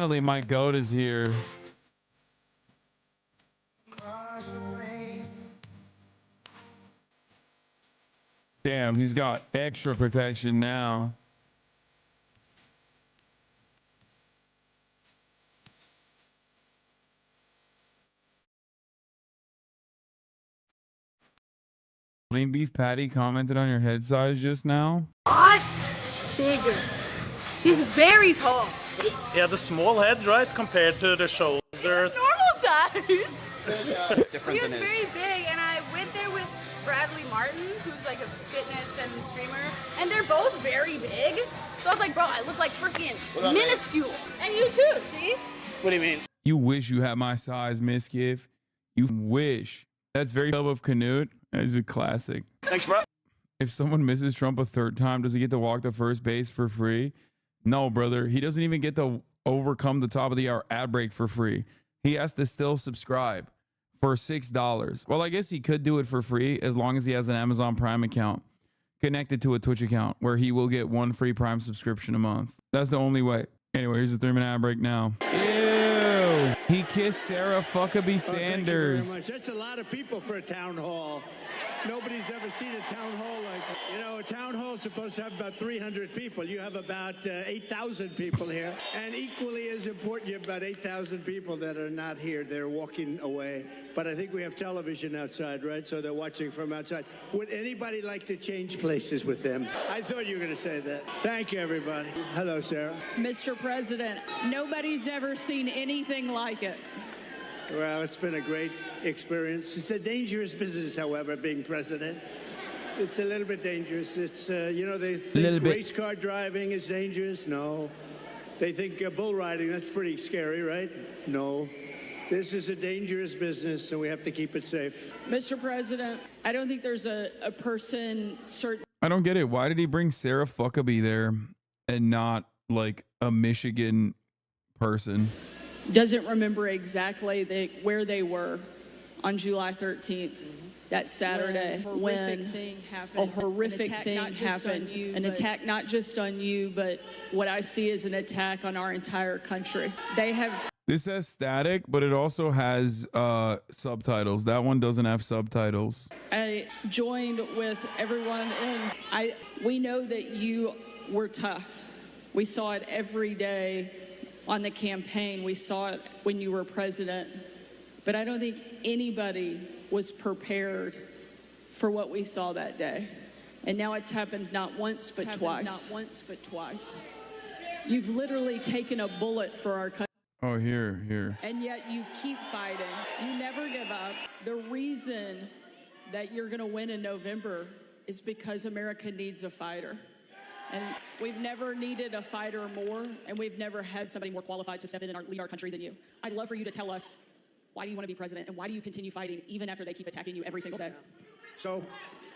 Finally, my goat is here. Damn, he's got extra protection now. Lean beef patty commented on your head size just now. What? Bigger. He's very tall. He had a small head, right, compared to the shoulders. Normal size. He was very big, and I went there with Bradley Martin, who's like a fitness and streamer, and they're both very big. So I was like, bro, I look like freaking minuscule. And you too, see? What do you mean? You wish you had my size, Miskiff. You wish. That's very sub of Canute. That is a classic. Thanks, bro. If someone misses Trump a third time, does he get to walk to first base for free? No, brother. He doesn't even get to overcome the top of the hour ad break for free. He has to still subscribe for $6. Well, I guess he could do it for free as long as he has an Amazon Prime account connected to a Twitch account where he will get one free Prime subscription a month. That's the only way. Anyway, here's a 3-minute ad break now. Ew. He kissed Sarah Fuckaby Sanders. Thank you very much. That's a lot of people for a town hall. Nobody's ever seen a town hall like that. You know, a town hall is supposed to have about 300 people. You have about 8,000 people here. And equally as important, you have about 8,000 people that are not here. They're walking away. But I think we have television outside, right? So they're watching from outside. Would anybody like to change places with them? I thought you were going to say that. Thank you, everybody. Hello, Sarah. Mr. President, nobody's ever seen anything like it. Well, it's been a great experience. It's a dangerous business, however, being president. It's a little bit dangerous. It's, you know, they think race car driving is dangerous. No. They think bull riding, that's pretty scary, right? No. This is a dangerous business, and we have to keep it safe. Mr. President, I don't think there's a person certain. I don't get it. Why did he bring Sarah Fuckaby there and not like a Michigan person? Doesn't remember exactly where they were on July 13th, that Saturday, when a horrific thing happened. An attack not just on you, but what I see is an attack on our entire country. They have. This has static, but it also has subtitles. That one doesn't have subtitles. I joined with everyone, and we know that you were tough. We saw it every day on the campaign. We saw it when you were president. But I don't think anybody was prepared for what we saw that day. And now it's happened not once, but twice. You've literally taken a bullet for our country. Oh, here. And yet you keep fighting. You never give up. The reason that you're going to win in November is because America needs a fighter. And we've never needed a fighter more, and we've never had somebody more qualified to step in and lead our country than you. I'd love for you to tell us, why do you want to be president, and why do you continue fighting even after they keep attacking you every single day? So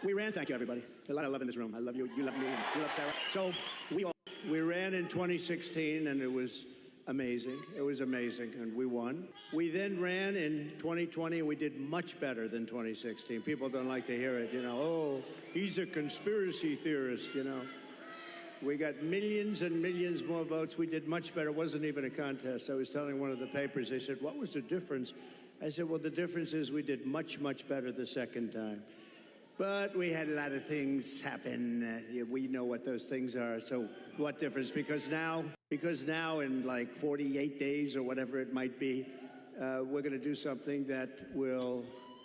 we ran, thank you, everybody. A lot of love in this room. I love you, you love me, you love Sarah. So we ran in 2016, and it was amazing. It was amazing, and we won. We then ran in 2020, and we did much better than 2016. People don't like to hear it, you know, oh, he's a conspiracy theorist, you know. We got millions and millions more votes. We did much better. It wasn't even a contest. I was telling one of the papers, they said, what was the difference? I said, well, the difference is we did much, much better the second time. But we had a lot of things happen. We know what those things are. So what difference? Because now in like 48 days or whatever it might be, we're going to do something that will...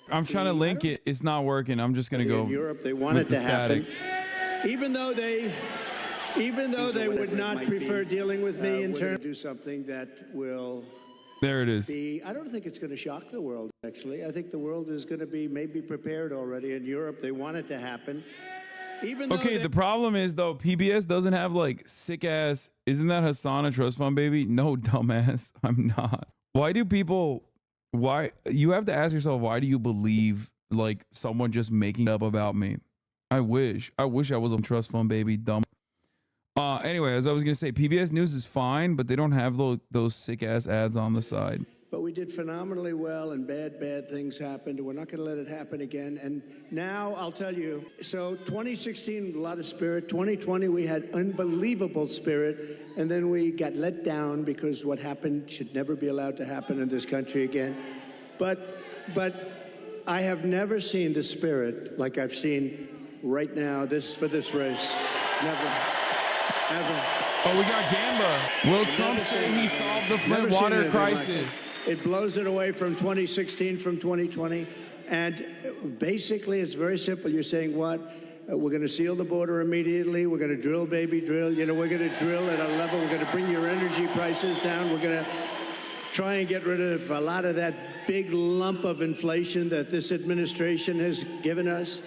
I'm trying to link it. It's not working. I'm just going to go. In Europe, they want it to happen. Even though they would not prefer dealing with me in terms of do something that will there it is. I don't think it's going to shock the world, actually. I think the world is going to be maybe prepared already. In Europe, they want it to happen. Okay, the problem is, though, PBS doesn't have, like, sick-ass... Isn't that Hasan a trust fund baby? No, dumbass. I'm not. Why do people... Why... You have to ask yourself, why do you believe, like, someone just making up about me? I wish I was a trust fund baby, dumb. Anyway, as I was going to say, PBS News is fine, but they don't have those sick-ass ads on the side. But we did phenomenally well, and bad things happened. We're not going to let it happen again. And now I'll tell you, so 2016, a lot of spirit. 2020, we had unbelievable spirit. And then we got let down because what happened should never be allowed to happen in this country again. But I have never seen the spirit like I've seen right now for this race. Never, ever. Oh, we got Gamba. Will Trump say he solved the Flint water crisis? It blows it away from 2016, from 2020. And basically, it's very simple. You're saying what? We're going to seal the border immediately. We're going to drill, baby, drill. You know, we're going to drill at a level. We're going to bring your energy prices down. We're going to try and get rid of a lot of that big lump of inflation that this administration has given us.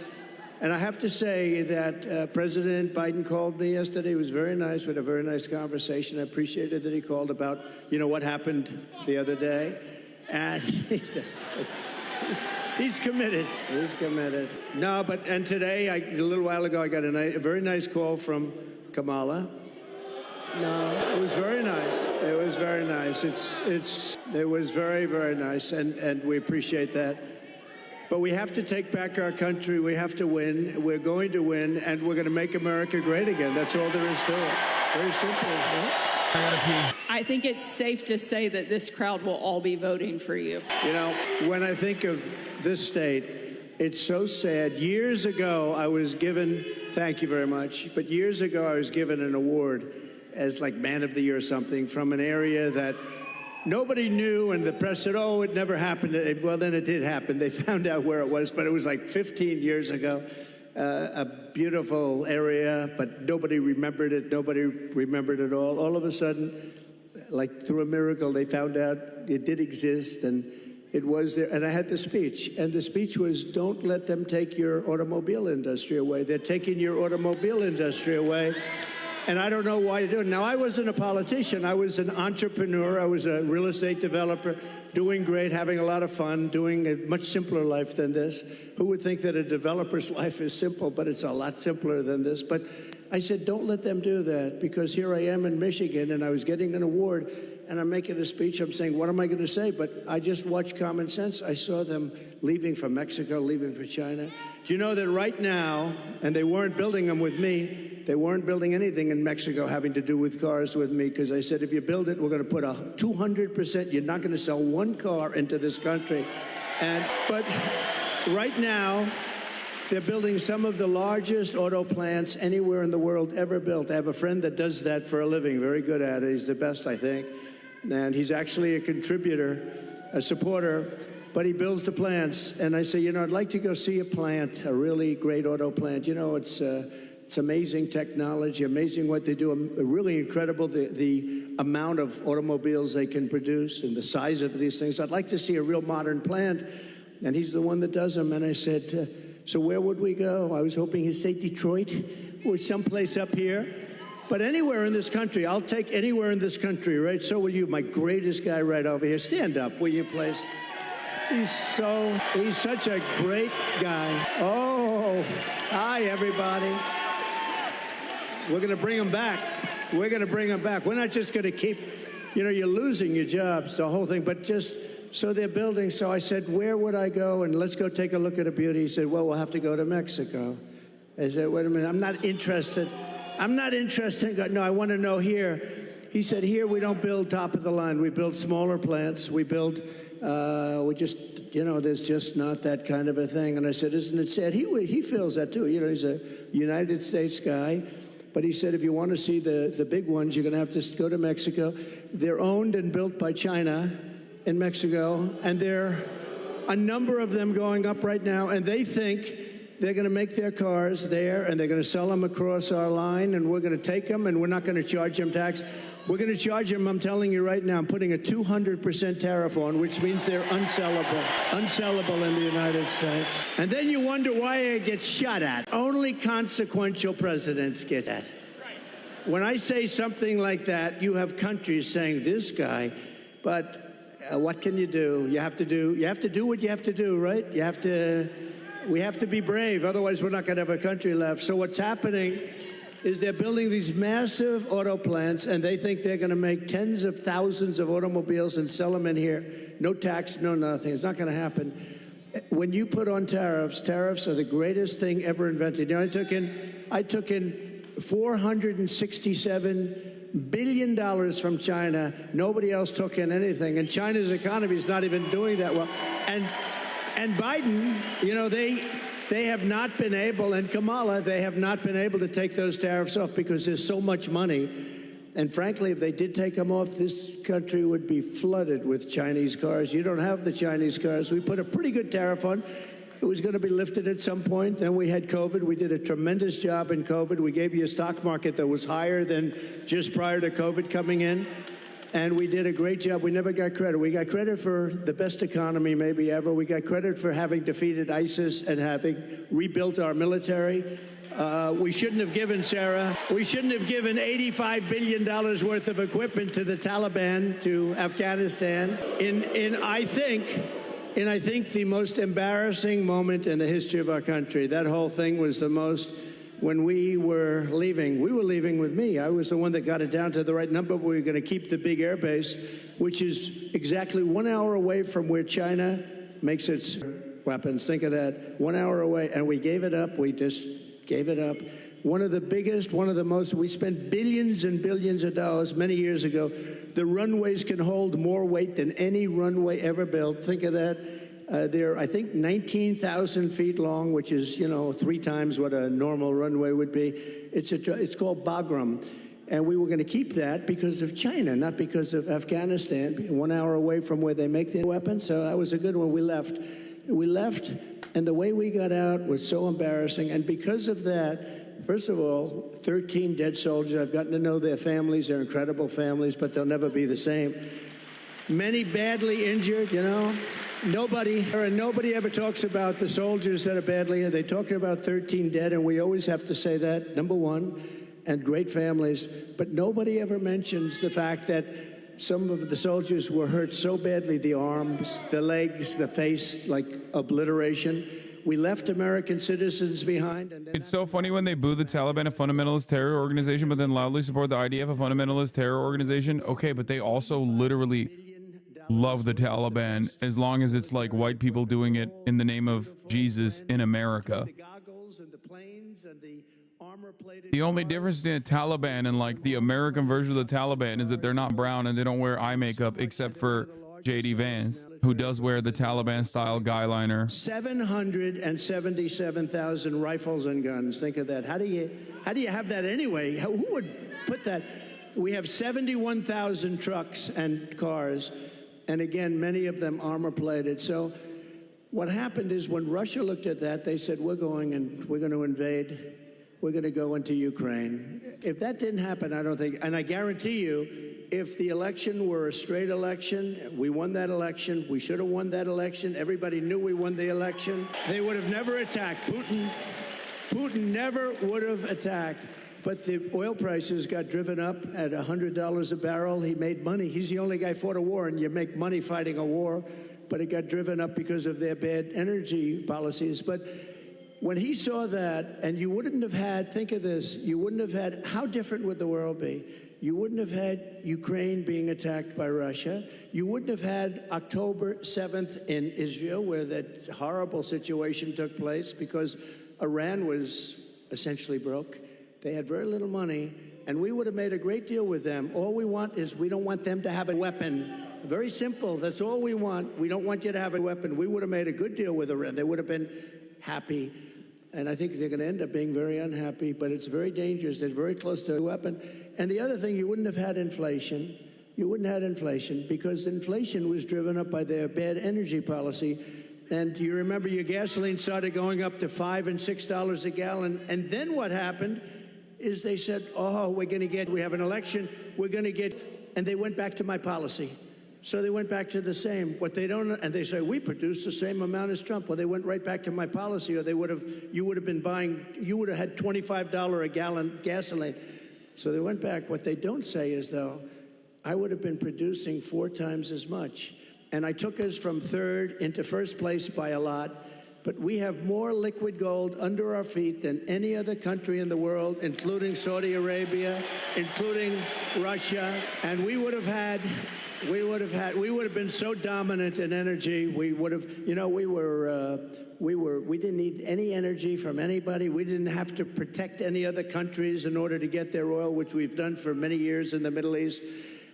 And I have to say that President Biden called me yesterday. He was very nice. We had a very nice conversation. I appreciated that he called about, you know, what happened the other day. And he says, he's committed. He's committed. No, and today, a little while ago, I got a very nice call from Kamala. No, it was very nice. It was very nice. It was very, very nice, and we appreciate that. But we have to take back our country. We have to win. We're going to win, and we're going to make America great again. That's all there is to it. Very simple, right? I gotta pee. I think it's safe to say that this crowd will all be voting for you. You know, when I think of this state, it's so sad. Years ago, I was given, thank you very much, but years ago, I was given an award as like Man of the Year or something from an area that nobody knew, and the press said, oh, it never happened. Well, then it did happen. They found out where it was, but it was like 15 years ago. A beautiful area, but nobody remembered it. Nobody remembered it all. All of a sudden, like through a miracle, they found out it did exist, and it was there. And I had the speech, and the speech was, don't let them take your automobile industry away. They're taking your automobile industry away. And I don't know why you do it. Now, I wasn't a politician. I was an entrepreneur. I was a real estate developer, doing great, having a lot of fun, doing a much simpler life than this. Who would think that a developer's life is simple, but it's a lot simpler than this. But I said, don't let them do that, because here I am in Michigan, and I was getting an award, and I'm making a speech. I'm saying, what am I going to say? But I just watched Common Sense. I saw them leaving for Mexico, leaving for China. Do you know that right now, and they weren't building them with me, they weren't building anything in Mexico having to do with cars with me, because I said, if you build it, we're going to put 200%. You're not going to sell one car into this country. But right now, they're building some of the largest auto plants anywhere in the world ever built. I have a friend that does that for a living, very good at it. He's the best, I think. And he's actually a contributor, a supporter, but he builds the plants. And I say, you know, I'd like to go see a plant, a really great auto plant. You know, it's amazing technology, amazing what they do, really incredible, the amount of automobiles they can produce and the size of these things. I'd like to see a real modern plant, and he's the one that does them. And I said, so where would we go? I was hoping he'd say Detroit or someplace up here. But anywhere in this country, I'll take anywhere in this country, right? So will you, my greatest guy right over here. Stand up, will you, please? He's such a great guy. Oh, hi, everybody. We're going to bring him back. We're going to bring him back. We're not just going to keep, you know, you're losing your jobs, the whole thing, but just, so they're building. So I said, where would I go? And let's go take a look at a beauty. He said, well, we'll have to go to Mexico. I said, wait a minute, I'm not interested. No, I want to know here. He said, here we don't build top of the line. We build smaller plants. We build, there's just not that kind of a thing. And I said, isn't it sad? He feels that too. You know, he's a United States guy. But he said, if you want to see the big ones, you're going to have to go to Mexico. They're owned and built by China in Mexico. And there are a number of them going up right now. And they think they're going to make their cars there, and they're going to sell them across our line, and we're going to take them, and we're not going to charge them tax. We're going to charge them, I'm telling you right now, I'm putting a 200% tariff on, which means they're unsellable in the United States. And then you wonder why it gets shot at. Only consequential presidents get that. When I say something like that, you have countries saying, this guy, but what can you do? You have to do what you have to do, right? We have to be brave, otherwise we're not going to have a country left. So what's happening is they're building these massive auto plants, and they think they're going to make tens of thousands of automobiles and sell them in here. No tax, no nothing. It's not going to happen. When you put on tariffs, tariffs are the greatest thing ever invented. You know, I took in $467 billion from China. Nobody else took in anything, and China's economy is not even doing that well. And Biden, you know, they have not been able, and Kamala, they have not been able to take those tariffs off because there's so much money. And frankly, if they did take them off, this country would be flooded with Chinese cars. You don't have the Chinese cars. We put a pretty good tariff on. It was going to be lifted at some point. Then we had COVID. We did a tremendous job in COVID. We gave you a stock market that was higher than just prior to COVID coming in. And we did a great job. We never got credit. We got credit for the best economy maybe ever. We got credit for having defeated ISIS and having rebuilt our military. We shouldn't have given, Sarah, we shouldn't have given $85 billion worth of equipment to the Taliban, to Afghanistan. I think the most embarrassing moment in the history of our country. That whole thing was the most, when we were leaving with me. I was the one that got it down to the right number. We were going to keep the big air base, which is exactly 1 hour away from where China makes its weapons. Think of that, 1 hour away. And we gave it up. We just gave it up. One of the biggest, one of the most, we spent billions and billions of dollars many years ago. The runways can hold more weight than any runway ever built. Think of that. They're, I think, 19,000 feet long, which is, you know, 3 times what a normal runway would be. It's called Bagram. And we were going to keep that because of China, not because of Afghanistan, 1 hour away from where they make their weapons. So that was a good one. We left. And the way we got out was so embarrassing. And because of that, first of all, 13 dead soldiers. I've gotten to know their families. They're incredible families, but they'll never be the same. Many badly injured, you know. Nobody ever talks about the soldiers that are badly injured. They talk about 13 dead, and we always have to say that, number one, and great families. But nobody ever mentions the fact that some of the soldiers were hurt so badly, the arms, the legs, the face, like obliteration. We left American citizens behind. And it's so funny when they boo the Taliban, a fundamentalist terror organization, but then loudly support the IDF, a fundamentalist terror organization. Okay, but they also literally love the Taliban as long as it's like white people doing it in the name of Jesus in America. The only difference between the Taliban and like the American version of the Taliban is that they're not brown and they don't wear eye makeup, except for J.D. Vance, who does wear the Taliban style guy liner. 777,000 rifles and guns. Think of that. How do you have that anyway? Who would put that? We have 71,000 trucks and cars, and again, many of them armor plated. So what happened is when Russia looked at that, they said, we're going to invade. We're going to go into Ukraine. If that didn't happen, I don't think, and I guarantee you, if the election were a straight election, we won that election, we should have won that election, everybody knew we won the election, they would have never attacked. Putin never would have attacked. But the oil prices got driven up at $100 a barrel. He made money. He's the only guy who fought a war, and you make money fighting a war. But it got driven up because of their bad energy policies. But when he saw that, and you wouldn't have had, think of this, you wouldn't have had, how different would the world be? You wouldn't have had Ukraine being attacked by Russia. You wouldn't have had October 7th in Israel, where that horrible situation took place because Iran was essentially broke. They had very little money, and we would have made a great deal with them. All we want is we don't want them to have a weapon. Very simple. That's all we want. We don't want you to have a weapon. We would have made a good deal with Iran. They would have been happy. And I think they're going to end up being very unhappy, but it's very dangerous. They're very close to a weapon. And the other thing, you wouldn't have had inflation. You wouldn't have had inflation because inflation was driven up by their bad energy policy. And you remember your gasoline started going up to $5 and $6 a gallon. And then what happened is they said, oh, we have an election, and they went back to my policy. So they went back to the same. What they don't, and they say, we produce the same amount as Trump. Well, they went right back to my policy, or you would have had $25 a gallon gasoline. So they went back. What they don't say is, though, I would have been producing 4 times as much. And I took us from third into first place by a lot. but we have more liquid gold under our feet than any other country in the world, including Saudi Arabia, including Russia. And we would have been so dominant in energy. We would have, you know, we didn't need any energy from anybody. We didn't have to protect any other countries in order to get their oil, which we've done for many years in the Middle East.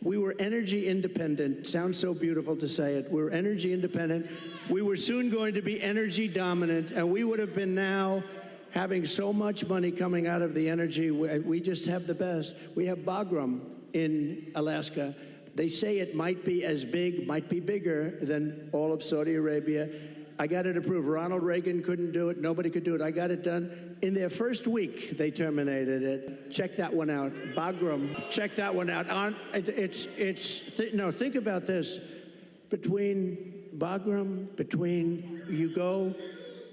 We were energy independent. Sounds so beautiful to say it. We were energy independent. We were soon going to be energy dominant, and we would have been now having so much money coming out of the energy. We just have the best. We have Bagram in Alaska. They say it might be as big, might be bigger than all of Saudi Arabia. I got it approved. Ronald Reagan couldn't do it. Nobody could do it. I got it done. In their first week, they terminated it. Check that one out. Bagram, check that one out. Think about this. Between Bagram, you go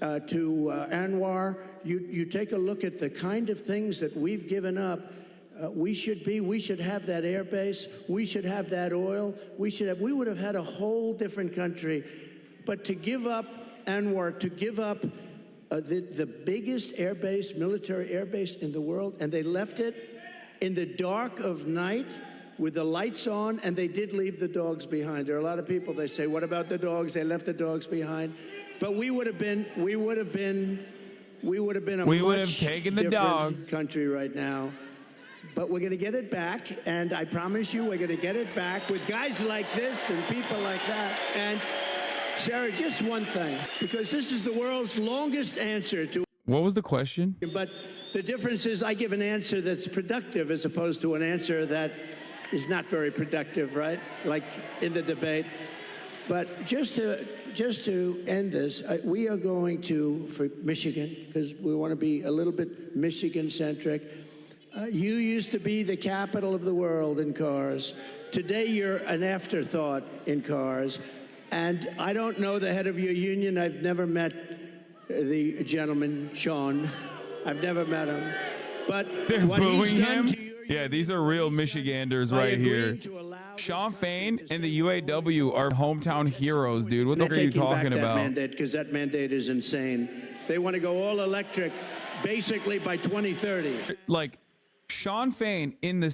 to Anwar, you take a look at the kind of things that we've given up. We should have that air base. We should have that oil. We would have had a whole different country. But to give up Anwar, to give up the biggest air base, military air base in the world, and they left it in the dark of night with the lights on, and they did leave the dogs behind. There are a lot of people, they say, what about the dogs? They left the dogs behind. But we would have taken the dogs country right now. But we're going to get it back, and I promise you we're going to get it back with guys like this and people like that. And Sarah, just one thing, because this is the world's longest answer to... What was the question? But the difference is I give an answer that's productive as opposed to an answer that is not very productive, right? Like in the debate. But just to end this, we are going to, for Michigan, because we want to be a little bit Michigan-centric. You used to be the capital of the world in cars. Today, you're an afterthought in cars. And I don't know the head of your union. I've never met the gentleman, Sean. I've never met him. But they're what booing he's done him? to your Yeah, these are real Michiganders right here. Sean Fain and the UAW are hometown heroes, dude. What the fuck are you talking about? Mandate, because that mandate is insane. They want to go all electric, basically by 2030. Like Sean Fain in the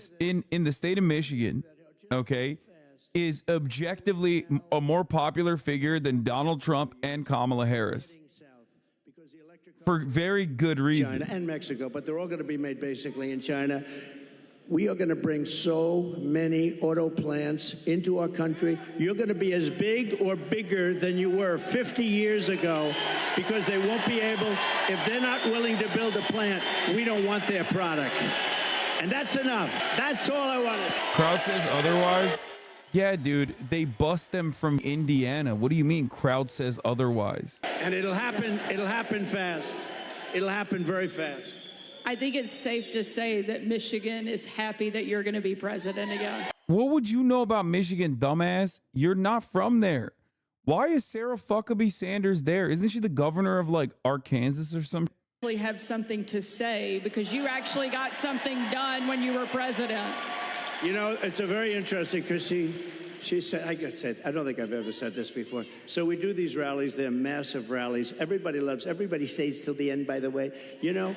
state of Michigan, okay, is objectively a more popular figure than Donald Trump and Kamala Harris for very good reason. China and Mexico, but they're all going to be made basically in China. We are going to bring so many auto plants into our country. You're going to be as big or bigger than you were 50 years ago because they won't be able, if they're not willing to build a plant, we don't want their product. And that's enough. That's all I wanted. Crowd says otherwise. Yeah, dude, they bust them from Indiana. What do you mean crowd says otherwise? And it'll happen fast. It'll happen very fast. I think it's safe to say that Michigan is happy that you're going to be president again. What would you know about Michigan, dumbass? You're not from there. Why is Sarah Huckabee Sanders there? Isn't she the governor of like Arkansas or something? Have something to say because you actually got something done when you were president. You know, it's a very interesting because she said, I don't think I've ever said this before. So we do these rallies. They're massive rallies. Everybody stays till the end, by the way. You know,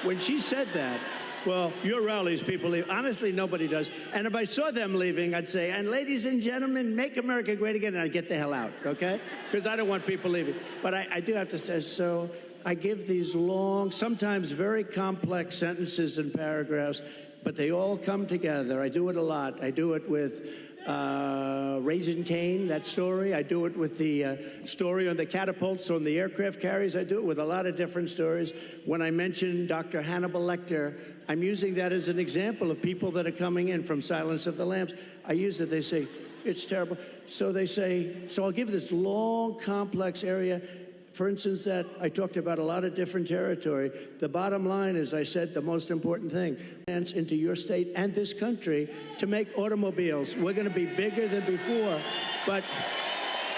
when she said that, well, your rallies, people leave. Honestly, nobody does. And if I saw them leaving, I'd say, and ladies and gentlemen, make America great again, and I'd get the hell out, okay? Because I don't want people leaving. But I do have to say, so I give these long, sometimes very complex sentences and paragraphs, but they all come together. I do it a lot. I do it with Raising Cane, that story. I do it with the story on the catapults on the aircraft carriers. I do it with a lot of different stories. When I mention Dr. Hannibal Lecter, I'm using that as an example of people that are coming in from Silence of the Lambs. I use it. They say, it's terrible. So they say, so I'll give this long, complex area. For instance, that I talked about a lot of different territory. The bottom line is, I said, the most important thing, into your state and this country to make automobiles. We're going to be bigger than before, but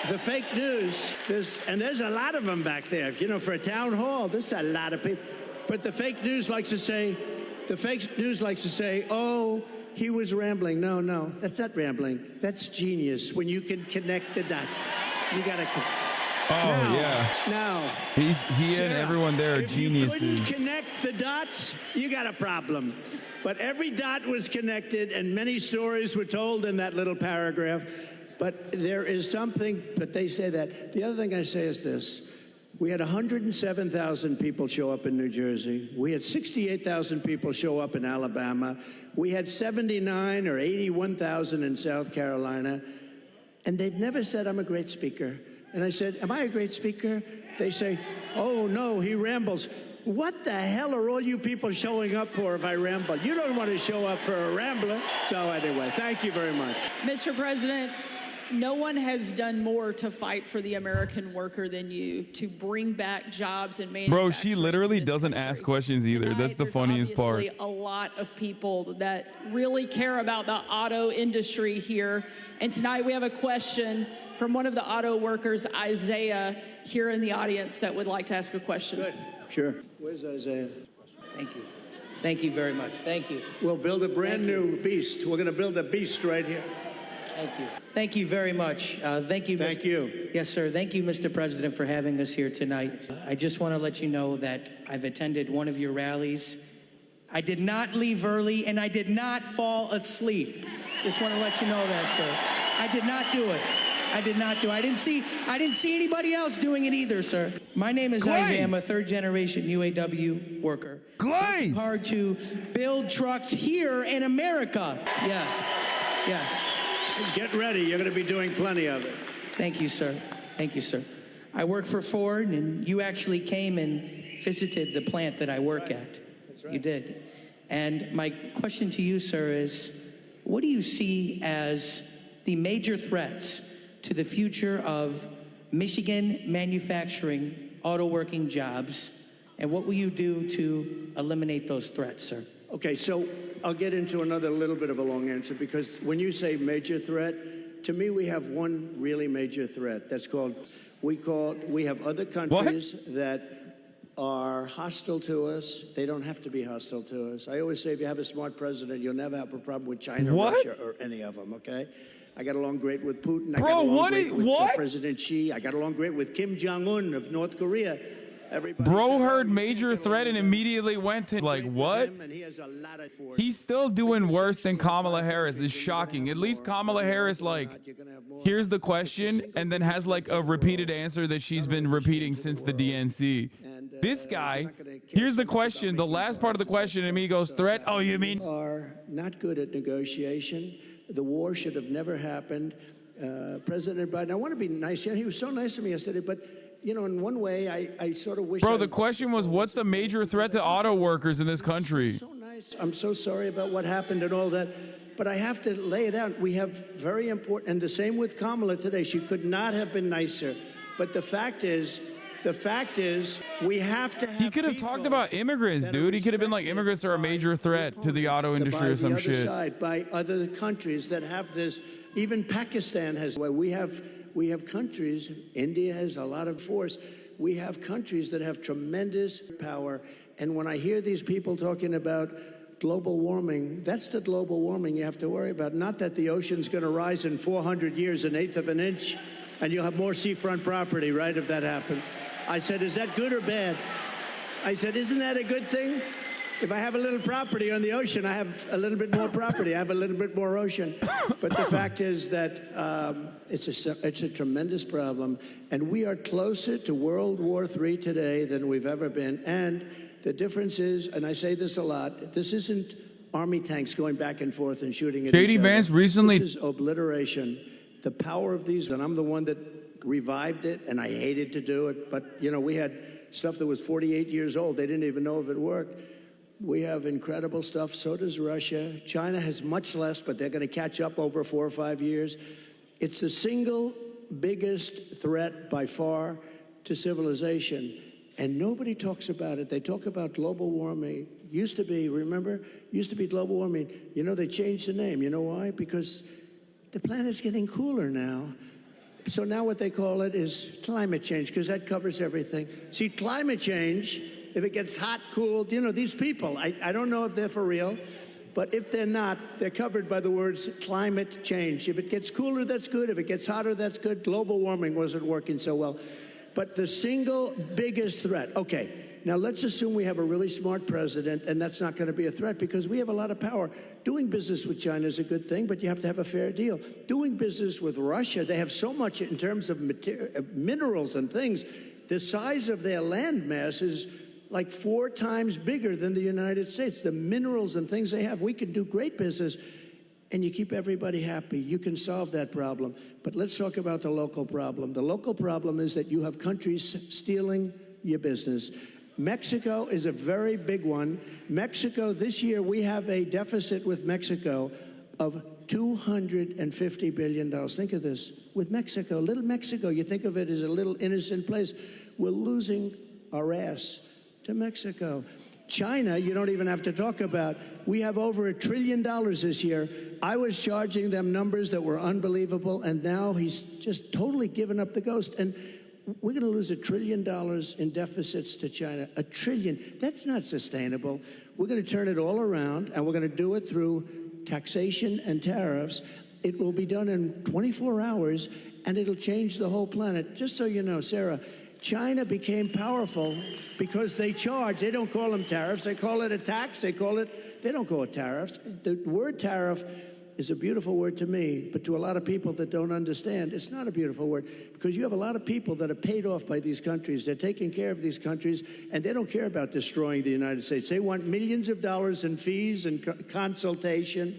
the fake news, there's a lot of them back there. You know, for a town hall, there's a lot of people. But the fake news likes to say, oh, he was rambling. No, that's not rambling. That's genius when you can connect the dots. You got to. yeah. Now, He and Sarah, everyone there are if you couldn't geniuses. connect the dots, you got a problem. But every dot was connected, and many stories were told in that little paragraph. But there is something, but they say that. The other thing I say is this. We had 107,000 people show up in New Jersey. We had 68,000 people show up in Alabama. We had 79 or 81,000 in South Carolina. And they've never said I'm a great speaker. And I said, am I a great speaker? They say, oh, no, he rambles. What the hell are all you people showing up for if I ramble? You don't want to show up for a rambler. So anyway, thank you very much. Mr. President, no one has done more to fight for the American worker than you, to bring back jobs and manufacturing. Bro, she literally to this doesn't country. ask questions either. Tonight, That's the there's funniest part. obviously a lot of people that really care about the auto industry here. And tonight we have a question from one of the auto workers, Isaiah, here in the audience that would like to ask a question. Good. Sure. Where's Isaiah? Thank you. Thank you very much. Thank you. We'll build a brand new beast. We're going to build a beast right here. Thank you. Thank you very much. Thank you. Thank you. Yes, sir. Thank you, Mr. President, for having us here tonight. I just want to let you know that I've attended one of your rallies. I did not leave early, and I did not fall asleep. Just want to let you know that, sir. I did not do it. I did not do it. I didn't see anybody else doing it either, sir. My name is Isaiah. I'm a third-generation UAW worker. Working hard to build trucks here in America. Yes. Yes. Get ready. You're going to be doing plenty of it. Thank you, sir. Thank you, sir. I work for Ford, and you actually came and visited the plant that I work at. That's right. You did. And my question to you, sir, is what do you see as the major threats to the future of Michigan manufacturing auto working jobs, and what will you do to eliminate those threats, sir? Okay, so I'll get into another little bit of a long answer, because when you say major threat, to me we have one really major threat. That's called, we have other countries that are hostile to us. They don't have to be hostile to us. I always say if you have a smart president, you'll never have a problem with China, Russia, or any of them, okay? I got along great with Putin. I got along great with President Xi. I got along great with Kim Jong-un of North Korea. Everybody Bro heard major threat and immediately went to like, what? He's still doing worse than Kamala Harris. It's shocking. At least Kamala Harris, like, here's the question and then has like a repeated answer that she's been repeating since the DNC. This guy, here's the question, the last part of the question, and he goes, threat? Oh, you mean? Are not good at negotiation. The war should have never happened. President Biden, I want to be nice. Yeah, he was so nice to me yesterday, but you know, in one way, I sort of wish. Bro, the question was, what's the major threat to auto workers in this country? So nice. I'm so sorry about what happened and all that, but I have to lay it out. We have very important, and the same with Kamala today. She could not have been nicer. But the fact is, we have to have. He could have talked about immigrants, dude. He could have been like, immigrants are a major threat to the auto industry or some shit. By other countries that have this. Even Pakistan has. We have countries. India has a lot of force. We have countries that have tremendous power. And when I hear these people talking about global warming, that's the global warming you have to worry about. Not that the ocean's going to rise in 400 years, 1/8 of an inch, and you'll have more seafront property, right, if that happens. I said, is that good or bad? I said, isn't that a good thing? If I have a little property on the ocean, I have a little bit more property. I have a little bit more ocean. But the fact is that it's a tremendous problem. And we are closer to World War III today than we've ever been. And the difference is, and I say this a lot, this isn't army tanks going back and forth and shooting at each other. J.D. Vance recently. This is obliteration. The power of these, and I'm the one that revived it, and I hated to do it. But, you know, we had stuff that was 48 years old. They didn't even know if it worked. We have incredible stuff. So does Russia. China has much less, but they're going to catch up over 4 or 5 years. It's the single biggest threat by far to civilization. And nobody talks about it. They talk about global warming. Used to be, remember? Used to be global warming. You know, they changed the name. You know why? Because the planet's getting cooler now. So now what they call it is climate change, because that covers everything. See, climate change, if it gets hot, cool, you know, these people, I don't know if they're for real, but if they're not, they're covered by the words climate change. If it gets cooler, that's good. If it gets hotter, that's good. Global warming wasn't working so well. But the single biggest threat, okay, now let's assume we have a really smart president, and that's not going to be a threat because we have a lot of power. Doing business with China is a good thing, but you have to have a fair deal. Doing business with Russia, they have so much in terms of minerals and things. The size of their land mass is like 4 times bigger than the United States. The minerals and things they have, we can do great business. And you keep everybody happy. You can solve that problem. But let's talk about the local problem. The local problem is that you have countries stealing your business. Mexico is a very big one. Mexico, this year, we have a deficit with Mexico of $250 billion. Think of this. With Mexico, little Mexico, you think of it as a little innocent place. We're losing our ass to Mexico. China, you don't even have to talk about. We have over $1 trillion this year. I was charging them numbers that were unbelievable, and now he's just totally given up the ghost. And we're going to lose $1 trillion in deficits to China. $1 trillion. That's not sustainable. We're going to turn it all around, and we're going to do it through taxation and tariffs. It will be done in 24 hours, and it'll change the whole planet. Just so you know, Sarah, China became powerful because they charge. They don't call them tariffs. They call it a tax. They don't call it tariffs. The word tariff is a beautiful word to me, but to a lot of people that don't understand, it's not a beautiful word because you have a lot of people that are paid off by these countries. They're taking care of these countries, and they don't care about destroying the United States. They want millions of dollars in fees and consultation,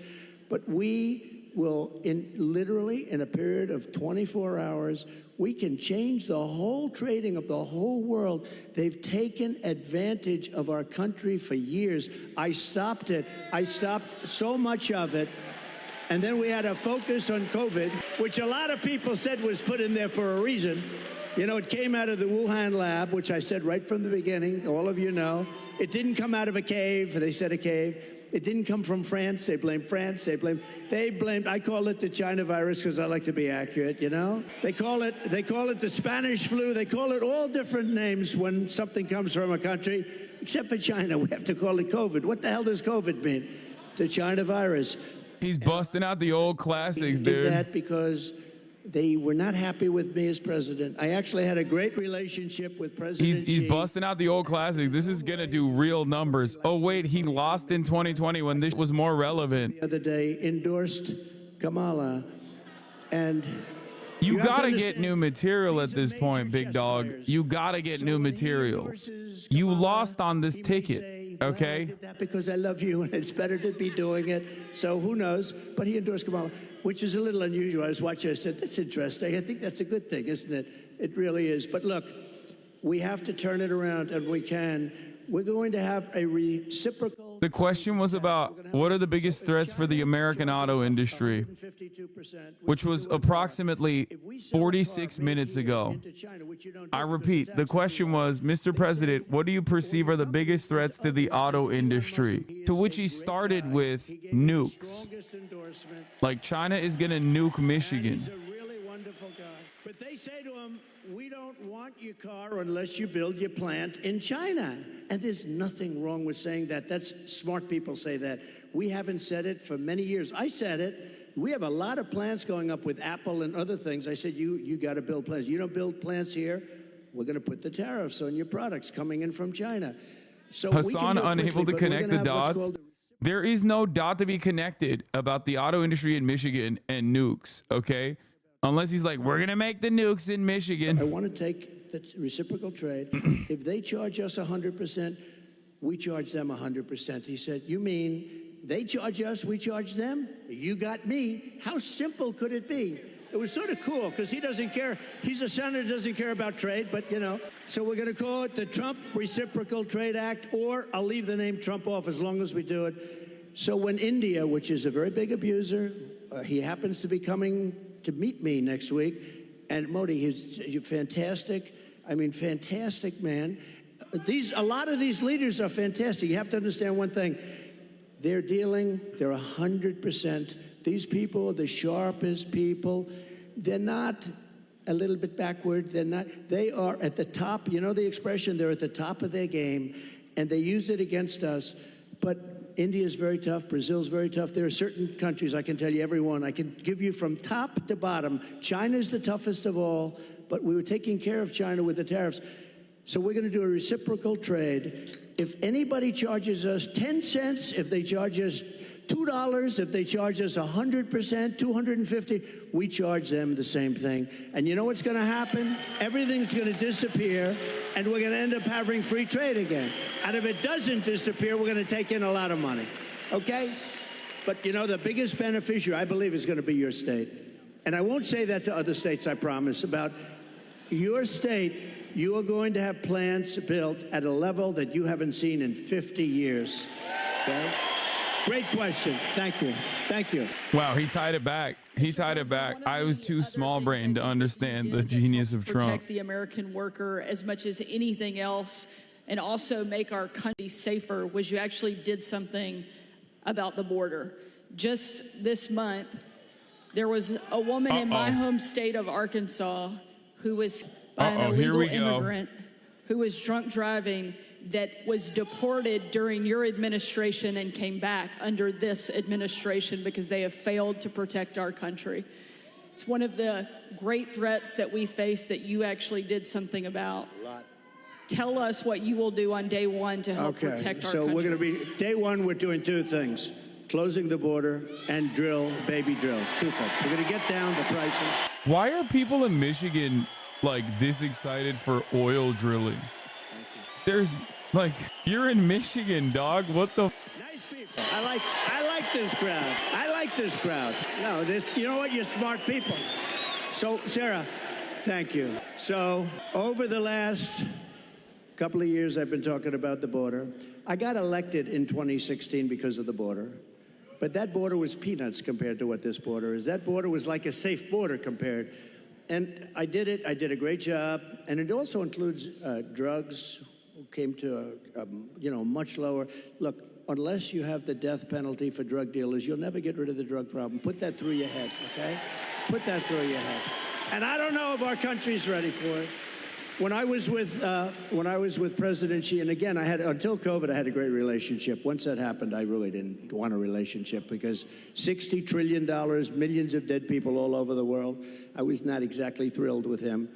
but we will, literally in a period of 24 hours, we can change the whole trading of the whole world. They've taken advantage of our country for years. I stopped it. I stopped so much of it. And then we had a focus on COVID, which a lot of people said was put in there for a reason. You know, it came out of the Wuhan lab, which I said right from the beginning, all of you know. It didn't come out of a cave. They said a cave. It didn't come from France. They blamed France. They blamed, I call it the China virus because I like to be accurate, you know? They call it the Spanish flu. They call it all different names when something comes from a country, except for China. We have to call it COVID. What the hell does COVID mean? The China virus. He's busting out the old classics, He dude. did that because they were not happy with me as president. I actually had a great relationship with President Xi. He's busting out the old classics. This is going to do real numbers. Oh, wait, he lost in 2020 when this was more relevant. The other day endorsed Kamala, and You have to got to understand, get new material at these are this point, major big chess dog. players. You got to get So new when he material. endorses You Kamala, lost on this he may ticket, say, well, I okay? did that because I love you and it's better to be doing it. So who knows? But he endorsed Kamala, which is a little unusual. I was watching, I said, that's interesting. I think that's a good thing, isn't it? It really is. But look, we have to turn it around, and we can. We're going to have a reciprocal. The question was about what are the biggest threats for the American auto industry, which was approximately 46 minutes ago. I repeat, the question was, Mr. President, what do you perceive are the biggest threats to the auto industry? To which he started with nukes. Like China is going to nuke Michigan. He's a really wonderful guy. But they say to him, we don't want your car unless you build your plant in China. And there's nothing wrong with saying that. That's smart people say that. We haven't said it for many years. I said it. We have a lot of plants going up with Apple and other things. I said, you got to build plants. You don't build plants here, we're going to put the tariffs on your products coming in from China. So Hasan unable to connect the dots. There is no dot to be connected about the auto industry in Michigan and nukes, okay? Unless he's like, we're going to make the nukes in Michigan. I want to take the reciprocal trade. If they charge us 100%, we charge them 100%. He said, you mean they charge us, we charge them? You got me. How simple could it be? It was sort of cool because he doesn't care. He's a senator, doesn't care about trade, but you know. So we're going to call it the Trump Reciprocal Trade Act, or I'll leave the name Trump off as long as we do it. So when India, which is a very big abuser, he happens to be coming to meet me next week, and Modi, he's fantastic. I mean, fantastic man. A lot of these leaders are fantastic. You have to understand one thing. They're 100%. These people are the sharpest people. They're not a little bit backward. They are at the top. You know the expression, they're at the top of their game, and they use it against us. But India is very tough. Brazil's very tough. There are certain countries, I can tell you every one. I can give you from top to bottom. China's the toughest of all, but we were taking care of China with the tariffs. So we're going to do a reciprocal trade. If anybody charges us 10 cents, if they charge us $2, if they charge us 100%, 250, we charge them the same thing. And you know what's going to happen? Everything's going to disappear, and we're going to end up having free trade again. And if it doesn't disappear, we're going to take in a lot of money. Okay? But you know, the biggest beneficiary, I believe, is going to be your state. And I won't say that to other states, I promise. About your state, you are going to have plants built at a level that you haven't seen in 50 years. Okay? Great question. Thank you. Thank you. Wow, he tied it back. He tied it back. I was too small-brained to understand the genius of Trump. Protect the American worker as much as anything else, and also make our country safer, was you actually did something about the border. Just this month, there was a woman in my home state of Arkansas who was by an illegal immigrant who was drunk driving, that was deported during your administration and came back under this administration because they have failed to protect our country. It's one of the great threats that we face that you actually did something about. Tell us what you will do on day one to help protect our country. So we're going to be, day one, we're doing two things. Closing the border and baby drill. Two things. We're going to get down the prices. Why are people in Michigan like this excited for oil drilling? There's like, you're in Michigan, dog. What the? Nice people. I like this crowd. I like this crowd. No, you know what? You're smart people. So, Sarah, thank you. So, over the last couple of years, I've been talking about the border. I got elected in 2016 because of the border. But that border was peanuts compared to what this border is. That border was like a safe border compared. And I did it. I did a great job. And it also includes drugs. Came to a much lower. Look, unless you have the death penalty for drug dealers, you'll never get rid of the drug problem. Put that through your head, okay? Put that through your head. And I don't know if our country's ready for it. When I was with President Xi, and again, until COVID, I had a great relationship. Once that happened, I really didn't want a relationship because $60 trillion, millions of dead people all over the world. I was not exactly thrilled with him.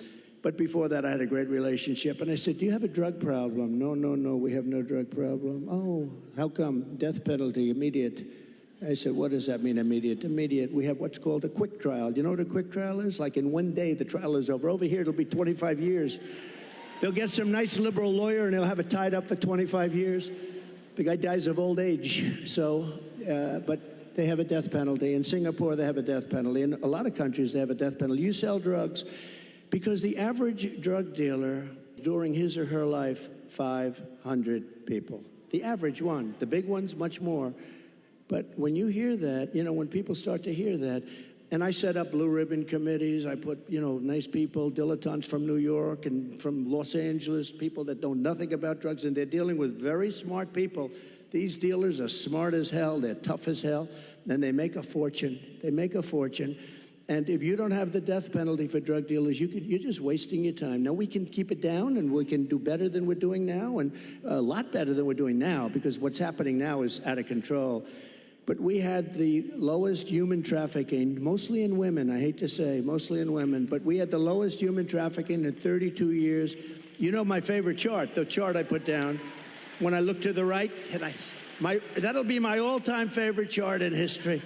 But before that, I had a great relationship. And I said, do you have a drug problem? No, we have no drug problem. Oh, how come? Death penalty, immediate. I said, what does that mean, immediate? Immediate. We have what's called a quick trial. You know what a quick trial is? Like in one day, the trial is over. Over here, it'll be 25 years. They'll get some nice liberal lawyer, and they'll have it tied up for 25 years. The guy dies of old age. So, but they have a death penalty. In Singapore, they have a death penalty. In a lot of countries, they have a death penalty. You sell drugs. Because the average drug dealer, during his or her life, 500 people. The average one. The big ones, much more. But when you hear that, when people start to hear that, and I set up blue ribbon committees, I put, nice people, dilettantes from New York and from Los Angeles, people that know nothing about drugs, and they're dealing with very smart people. These dealers are smart as hell, they're tough as hell, and they make a fortune. They make a fortune. And if you don't have the death penalty for drug dealers, you're just wasting your time. Now, we can keep it down, and we can do better than we're doing now, and a lot better than we're doing now, because what's happening now is out of control. But we had the lowest human trafficking, mostly in women, I hate to say, mostly in women, but we had the lowest human trafficking in 32 years. You know my favorite chart, the chart I put down, when I look to the right, that'll be my all-time favorite chart in history.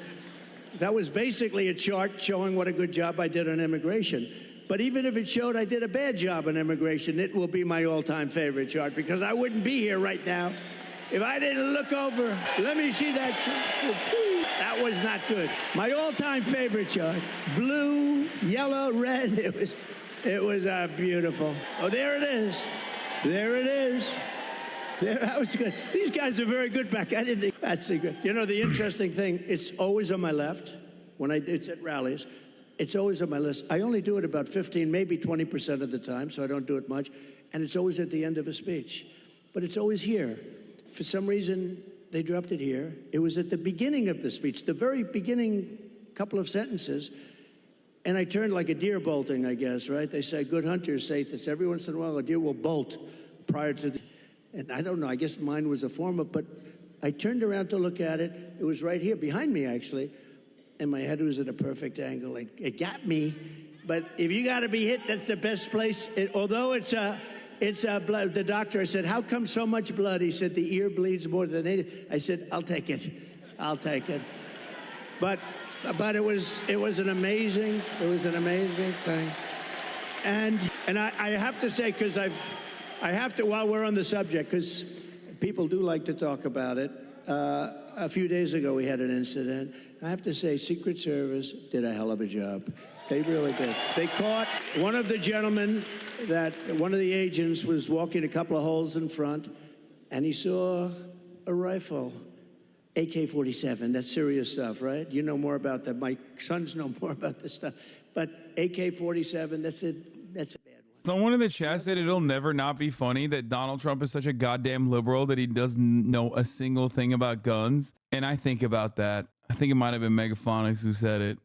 That was basically a chart showing what a good job I did on immigration. But even if it showed I did a bad job on immigration, it will be my all-time favorite chart, because I wouldn't be here right now if I didn't look over. Let me see that chart. That was not good. My all-time favorite chart. Blue, yellow, red. It was beautiful. Oh, there it is. There it is. There, that was good. These guys are very good back. I didn't think that's a good. The interesting thing, it's always on my left. It's at rallies. It's always on my list. I only do it about 15, maybe 20% of the time, so I don't do it much. And it's always at the end of a speech. But it's always here. For some reason, they dropped it here. It was at the beginning of the speech, the very beginning couple of sentences. And I turned like a deer bolting, I guess, right? They say good hunters say this. Every once in a while, a deer will bolt prior to the... And I don't know, I guess mine was a form of, but I turned around to look at it. It was right here, behind me, actually. And my head was at a perfect angle. It got me But if you got to be hit, that's the best place. Although it's blood. The doctor, I said, how come so much blood? He said, the ear bleeds more than it. I said, I'll take it. I'll take it. But it was an amazing thing. And I have to say, because I have to, while we're on the subject, because people do like to talk about it. A few days ago, we had an incident. I have to say, Secret Service did a hell of a job. They really did. They caught one of the gentlemen that one of the agents was walking a couple of holes in front, and he saw a rifle, AK-47. That's serious stuff, right? You know more about that. My sons know more about this stuff. But AK-47, that's a bad one. Someone in the chat said it'll never not be funny that Donald Trump is such a goddamn liberal that he doesn't know a single thing about guns. And I think about that. I think it might have been Megaphonics who said it.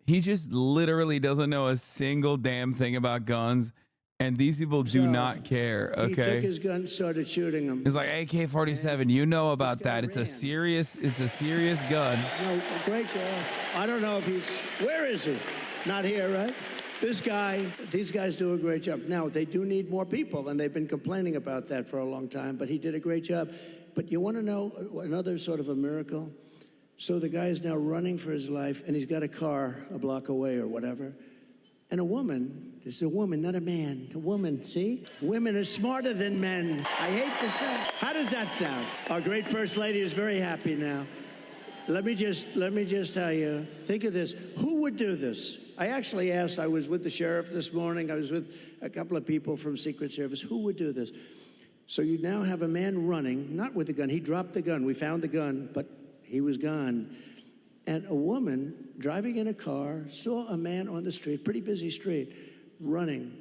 He just literally doesn't know a single damn thing about guns. And these people do not care, okay? He took his gun, started shooting them. It's like AK-47, you know about that. It's a serious gun. No, great job. I don't know if where is he? Not here, right? These guys do a great job. Now, they do need more people, and they've been complaining about that for a long time, but he did a great job. But you want to know another sort of a miracle? So the guy is now running for his life, and he's got a car a block away or whatever. And a woman, this is a woman, not a man, a woman, see? Women are smarter than men. I hate to say. How does that sound? Our great First Lady is very happy now. Let me just tell you, think of this. Who would do this? I actually asked, I was with the sheriff this morning, I was with a couple of people from Secret Service, who would do this? So you now have a man running, not with a gun, he dropped the gun, we found the gun, but he was gone. And a woman driving in a car saw a man on the street, pretty busy street, running.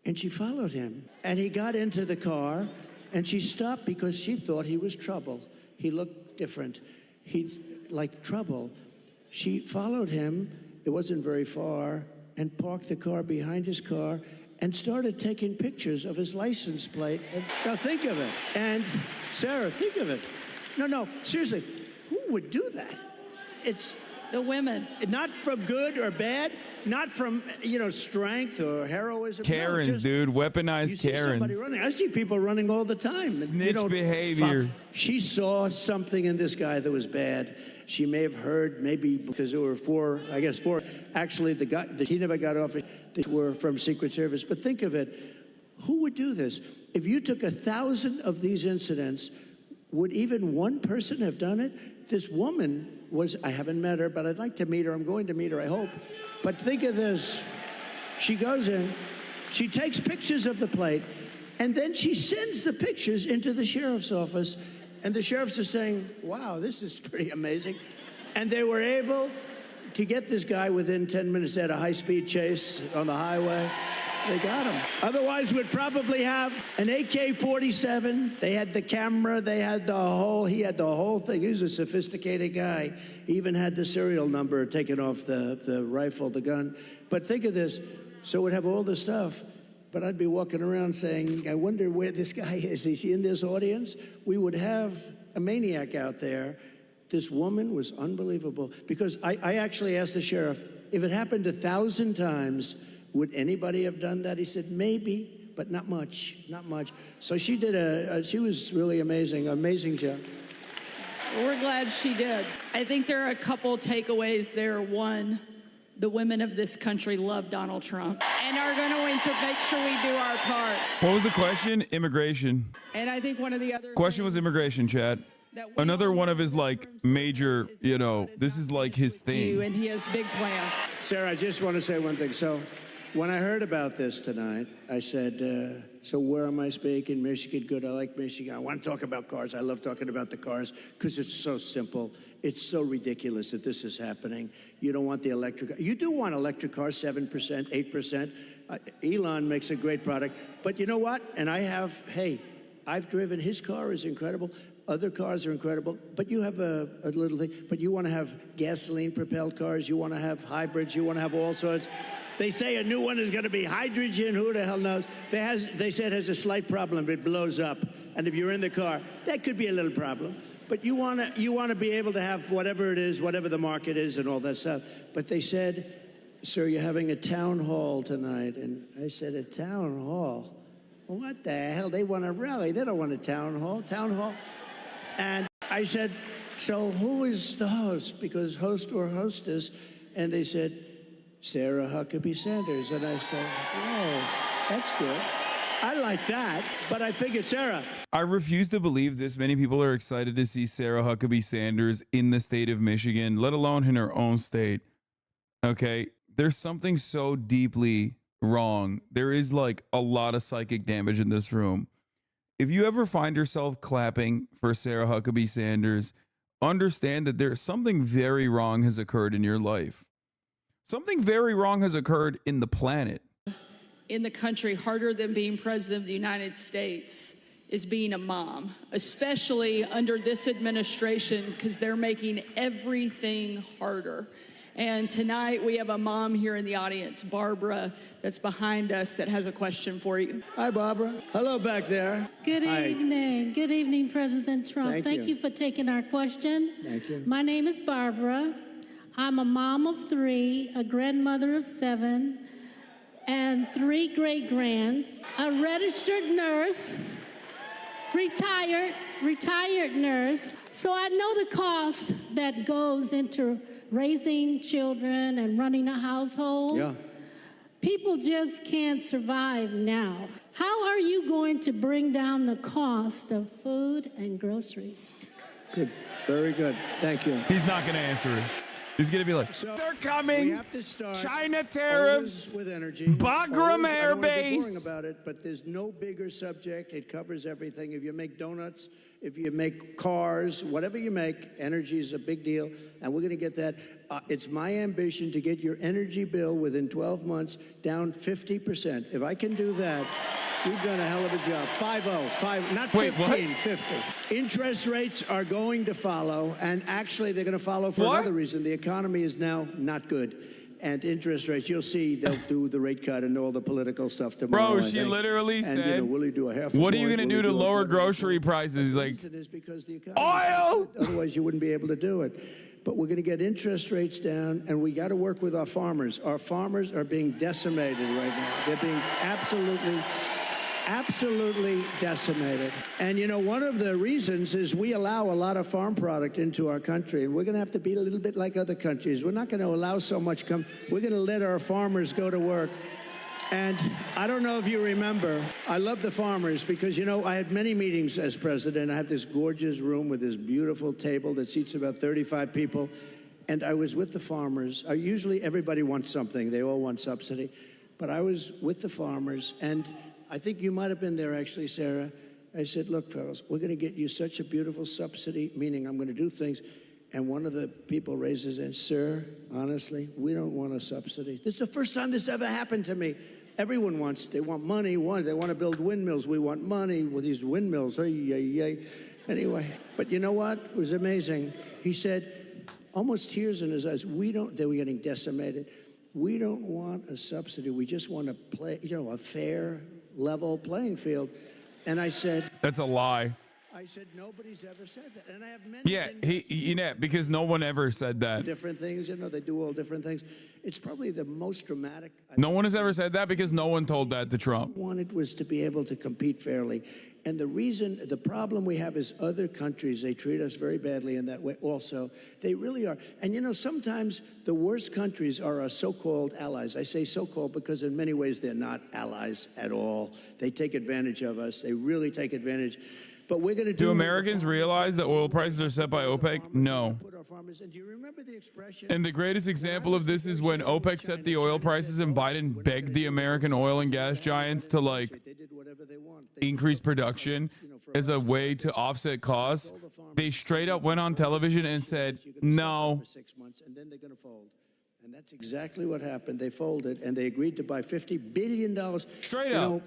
And she followed him. And he got into the car, and she stopped because she thought he was trouble. He looked different. He like trouble. She followed him, it wasn't very far, and parked the car behind his car and started taking pictures of his license plate. Now think of it. And Sarah, think of it. No, seriously, who would do that? It's the women. Not from good or bad, not from, strength or heroism. Karens, no, just, dude, weaponized you see Karens. somebody running. I see people running all the time. Snitch behavior. She saw something in this guy that was bad. She may have heard, maybe because there were four. Actually, the guy, he never got off. They were from Secret Service. But think of it. Who would do this? If you took 1,000 of these incidents, would even one person have done it? This woman was, I haven't met her, but I'd like to meet her. I'm going to meet her, I hope. But think of this. She goes in, she takes pictures of the plate, and then she sends the pictures into the sheriff's office. And the sheriffs are saying, wow, this is pretty amazing. And they were able to get this guy within 10 minutes. They had a high-speed chase on the highway. They got him. Otherwise, we'd probably have an AK-47. They had the camera. He had the whole thing. He was a sophisticated guy. He even had the serial number taken off the rifle, the gun. But think of this. So we'd have all this stuff. But I'd be walking around saying, I wonder where this guy is. Is he in this audience? We would have a maniac out there. This woman was unbelievable. Because I actually asked the sheriff, if it happened 1,000 times, would anybody have done that? He said, maybe, but not much, not much. So she did she was really amazing job. We're glad she did. I think there are a couple takeaways there. One, the women of this country love Donald Trump and are going to make sure we do our part. What was the question? Immigration. And I think one of the other question was immigration, Chad. Another one of his major, this is like his thing. And he has big plans. Sarah, I just want to say one thing. So when I heard about this tonight, I said, so where am I speaking? Michigan, good. I like Michigan. I want to talk about cars. I love talking about the cars because it's so simple. It's so ridiculous that this is happening. You don't want the electric. You do want electric cars, 7%, 8%. Elon makes a great product. But you know what? And I've driven. His car is incredible. Other cars are incredible. But you have a little thing. But you want to have gasoline-propelled cars. You want to have hybrids. You want to have all sorts. They say a new one is going to be hydrogen. Who the hell knows? They said it has a slight problem. It blows up. And if you're in the car, that could be a little problem. But you want to be able to have whatever it is, whatever the market is and all that stuff. But they said sir, you're having a town hall tonight. And I said, a town hall? Well, what the hell? They want a rally. They don't want a town hall. Town hall? And I said, so who is the host? Because host or hostess. And they said, Sarah Huckabee Sanders. And I said, oh, that's good. I like that. But I figured, Sarah. I refuse to believe this many people are excited to see Sarah Huckabee Sanders in the state of Michigan, let alone in her own state. Okay, there's something so deeply wrong. There is like a lot of psychic damage in this room. If you ever find yourself clapping for Sarah Huckabee Sanders, understand that there's something very wrong has occurred in your life. Something very wrong has occurred in the planet. In the country, harder than being president of the United States is being a mom, especially under this administration, because they're making everything harder. And tonight we have a mom here in the audience, Barbara, that's behind us, that has a question for you. Hi, Barbara. Hello back there. Good evening. Good evening, President Trump. Thank you. You for taking our question. Thank you. My name is Barbara. I'm a mom of 3, a grandmother of 7, and 3 great-grands, a registered nurse, retired nurse. So I know the cost that goes into raising children and running a household. Yeah. People just can't survive now. How are you going to bring down the cost of food and groceries? Good. Very good. Thank you. He's not going to answer it. He's going to be like, So, they're we coming. have to start China tariffs. always with energy. Bagram Always, I Air don't wanna be Base. boring about it, but there's no bigger subject. It covers everything. If you make donuts, if you make cars, whatever you make, energy is a big deal, and we're going to get that. It's my ambition to get your energy bill within 12 months down 50%. If I can do that, we've done a hell of a job. 5-0, not 15, Wait, what? 50. Interest rates are going to follow, and actually they're going to follow for another reason. The economy is now not good. And interest rates, you'll see they'll do the rate cut and all the political stuff tomorrow. Bro, I she think. literally and, said, you know, will he do a half what are a you point? going to Will do he to a lower quarter grocery point? prices? He's The like, reason is because the economy oil! Otherwise, you wouldn't be able to do it. But we're going to get interest rates down, and we got to work with our farmers. Our farmers are being decimated right now. They're being absolutely decimated. And you know, one of the reasons is we allow a lot of farm product into our country, and we're going to have to be a little bit like other countries. We're not going to allow so much come. We're going to let our farmers go to work. And I don't know if you remember, I love the farmers because, you know, I had many meetings as president. I have this gorgeous room with this beautiful table that seats about 35 people. And I was with the farmers. Usually everybody wants something. They all want subsidy. But I was with the farmers, and I think you might have been there actually, Sarah. I said, look, fellas, we're going to get you such a beautiful subsidy, meaning I'm going to do things. And one of the people raises his hand, sir, honestly, we don't want a subsidy. This is the first time this ever happened to me. Everyone wants, they want money, they want to build windmills. We want money with these windmills. Anyway, but you know what? It was amazing. He said, almost tears in his eyes, they were getting decimated. We don't want a subsidy. We just want to play, you know, a fair, level playing field. And I said, that's a lie. I said, nobody's ever said that. And I have many because no one ever said that. different things, you know, they do all different things. It's probably the most dramatic. No one has ever said that because no one told that to Trump. Wanted was to be able to compete fairly. And the problem we have is other countries, they treat us very badly in that way also. They really are. And you know, sometimes the worst countries are our so-called allies. I say so-called because in many ways they're not allies at all. They take advantage of us. They really take advantage. But we're going to Do Americans realize that oil prices are set by OPEC? No. And do you remember the expression? And the greatest example of this is when OPEC set the oil prices and Biden begged the American oil and gas giants to like increase production as a way to offset costs. They straight up went on television and said, no. 6 months, and then they're going to fold. And that's exactly what happened. They folded, and they agreed to buy $50 billion. Straight you up. Know,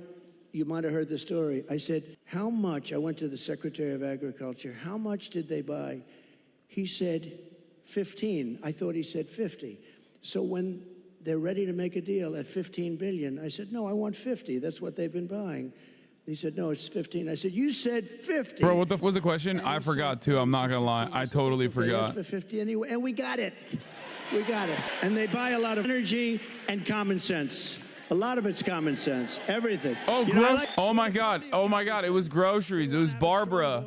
you might have heard the story. I said, how much? I went to the Secretary of Agriculture. How much did they buy? He said 15. I thought he said 50. So when they're ready to make a deal at 15 billion, I said, no, I want 50. That's what they've been buying. He said, no, it's 15. I said, you said 50. Bro, what was the question? I forgot too. I'm not going to lie. I totally They asked forgot. for 50 anyway, and we got it. We got it. And they buy a lot of energy and common sense. A lot of it's common sense. Everything. Oh, oh my God. Oh my God. It was groceries. It was Barbara,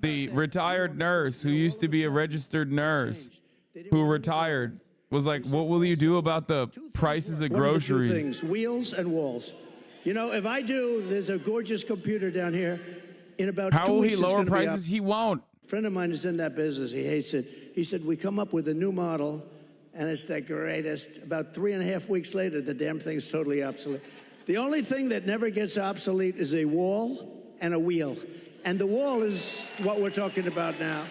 the retired nurse who used to be a registered nurse who retired. Was like, what will you do about the prices of groceries? Two things, wheels and walls. You know, if I do, there's a gorgeous computer down here. In about How 2 will weeks, he lower prices? He won't. A friend of mine is in that business. He hates it. He said, we come up with a new model, and it's the greatest. About 3.5 weeks later, the damn thing's totally obsolete. The only thing that never gets obsolete is a wall and a wheel. And the wall is what we're talking about now.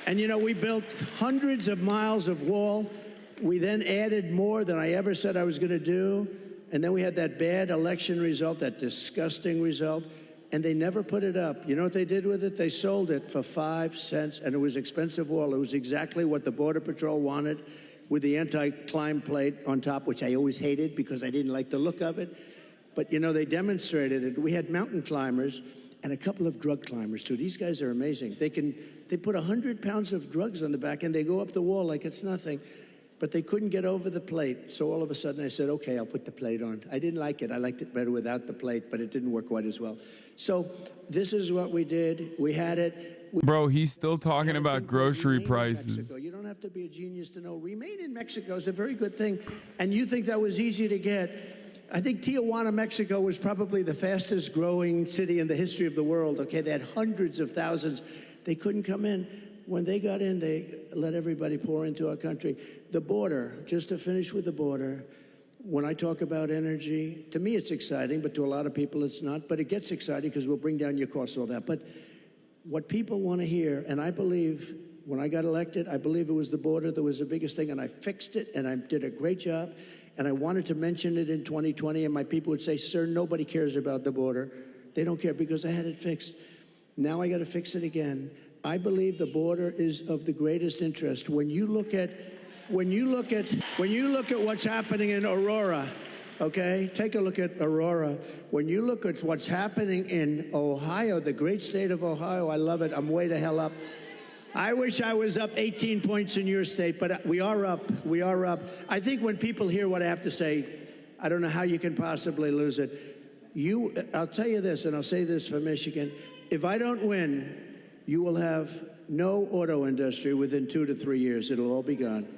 And, you know, we built hundreds of miles of wall. We then added more than I ever said I was going to do. And then we had that bad election result, that disgusting result. And they never put it up. You know what they did with it? They sold it for 5 cents, and it was expensive wall. It was exactly what the Border Patrol wanted, with the anti-climb plate on top, which I always hated because I didn't like the look of it. But, you know, they demonstrated it. We had mountain climbers and a couple of drug climbers, too. These guys are amazing. They put 100 pounds of drugs on the back, and they go up the wall like it's nothing. But they couldn't get over the plate. So all of a sudden I said, okay, I'll put the plate on. I didn't like it. I liked it better without the plate, but it didn't work quite as well. So this is what we did. We had it. Bro, he's still talking about grocery prices. You don't have to be a genius to know Remain in Mexico is a very good thing. And you think that was easy to get. I think Tijuana, Mexico was probably the fastest growing city in the history of the world. Okay, they had hundreds of thousands. They couldn't come in. When they got in, they let everybody pour into our country. The border, just to finish with the border, when I talk about energy, to me it's exciting, but to a lot of people it's not. But it gets exciting because we'll bring down your costs, all that. But what people want to hear, and I believe when I got elected, I believe it was the border that was the biggest thing, and I fixed it, and I did a great job. And I wanted to mention it in 2020, and my people would say, sir, nobody cares about the border. They don't care because I had it fixed. Now I got to fix it again. I believe the border is of the greatest interest. When you look at what's happening in Aurora, okay? Take a look at Aurora. When you look at what's happening in Ohio, the great state of Ohio, I love it. I'm way the hell up. I wish I was up 18 points in your state, but we are up. We are up. I think when people hear what I have to say, I don't know how you can possibly lose it. I'll tell you this, and I'll say this for Michigan. If I don't win, you will have no auto industry within 2 to 3 years. It'll all be gone.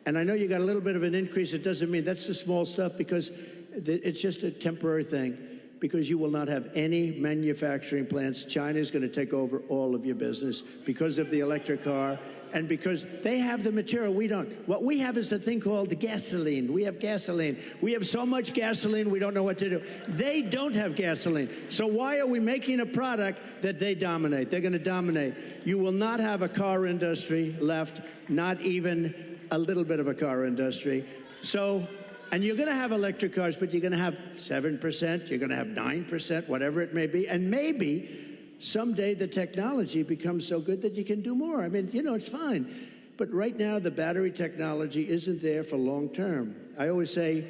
And I know you got a little bit of an increase. It doesn't mean that's the small stuff because it's just a temporary thing because you will not have any manufacturing plants. China's going to take over all of your business because of the electric car and because they have the material we don't. What we have is a thing called gasoline. We have gasoline. We have so much gasoline we don't know what to do. They don't have gasoline. So why are we making a product that they dominate? They're going to dominate. You will not have a car industry left, not even a little bit of a car industry. So, and you're going to have electric cars, but you're going to have 7%, you're going to have 9%, whatever it may be, and maybe someday the technology becomes so good that you can do more. I mean, you know, it's fine. But right now, the battery technology isn't there for long term. I always say,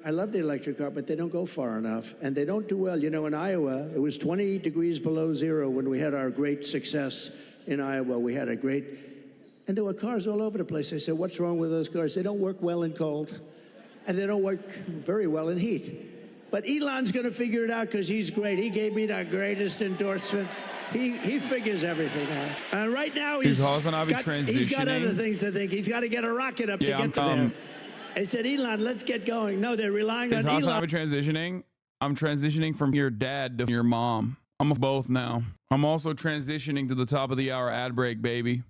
I love the electric car, but they don't go far enough, and they don't do well. You know, in Iowa, it was 20 degrees below zero when we had our great success in Iowa. We had a great, and there were cars all over the place. I said, what's wrong with those cars? They don't work well in cold, and they don't work very well in heat. But Elon's going to figure it out because he's great. He gave me the greatest endorsement. He figures everything out. And right now he's got other things to think. He's got to get a rocket up to get to there. I said, Elon, let's get going. No, they're relying on Elon. HasanAbi transitioning? I'm transitioning from your dad to your mom. I'm both now. I'm also transitioning to the top of the hour ad break, baby.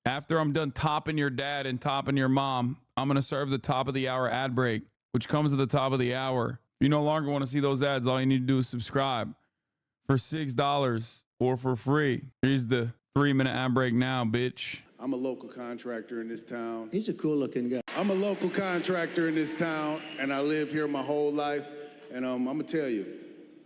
After I'm done topping your dad and topping your mom, I'm going to serve the top of the hour ad break, which comes at the top of the hour. If you no longer want to see those ads, all you need to do is subscribe for $6 or for free. Here's the 3-minute ad break now, bitch. I'm a local contractor in this town. He's a cool looking guy. I'm a local contractor in this town, and I live here my whole life. And I'm going to tell you,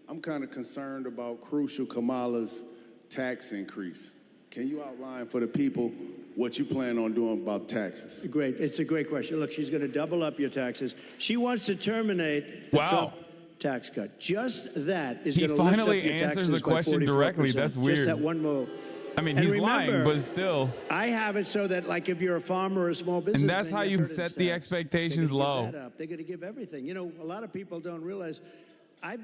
I'm kind of concerned about crucial Kamala's tax increase. Can you outline for the people what you plan on doing about taxes? Great. It's a great question. Look, she's going to double up your taxes. She wants to terminate the Trump tax cut. Just that is going to lift up your taxes by 44%. He finally answers the question directly. That's weird. Just that one move. I mean, And he's lying, remember, but still. I have it so that, like, if you're a farmer or a small business, And that's how you set the expectations low. They're going to give everything. You know, a lot of people don't realize. A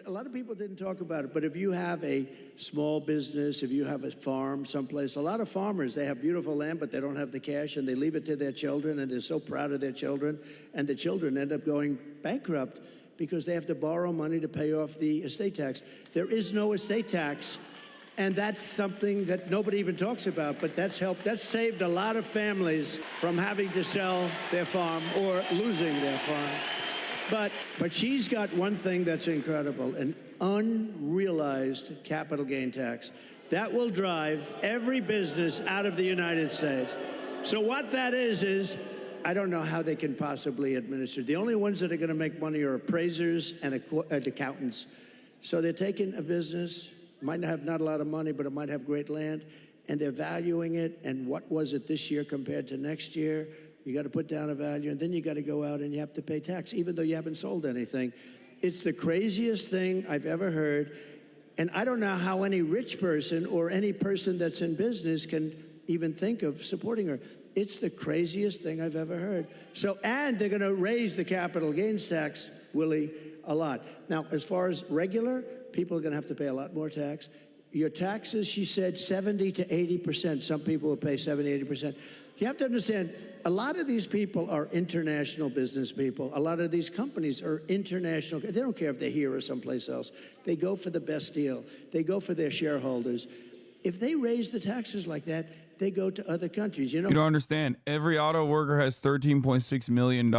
lot of people didn't talk about it, but if you have a small business, if you have a farm someplace, a lot of farmers, they have beautiful land, but they don't have the cash, and they leave it to their children, and they're so proud of their children, and the children end up going bankrupt because they have to borrow money to pay off the estate tax. There is no estate tax, and that's something that nobody even talks about, but that's saved a lot of families from having to sell their farm or losing their farm. But she's got one thing that's incredible, an unrealized capital gain tax. That will drive every business out of the United States. So what that is I don't know how they can possibly administer. The only ones that are going to make money are appraisers and accountants. So they're taking a business, might have not a lot of money, but it might have great land, and they're valuing it, and what was it this year compared to next year? You got to put down a value, and then you got to go out and you have to pay tax, even though you haven't sold anything. It's the craziest thing I've ever heard, and I don't know how any rich person or any person that's in business can even think of supporting her. It's the craziest thing I've ever heard. So, and they're going to raise the capital gains tax, Willie, a lot. Now, as far as regular, people are going to have to pay a lot more tax. Your taxes, she said, 70 to 80%. Some people will pay 70, 80%. You have to understand, a lot of these people are international business people. A lot of these companies are international. They don't care if they're here or someplace else. They go for the best deal. They go for their shareholders. If they raise the taxes like that, they go to other countries. You know, You don't understand. Every auto worker has $13.6 million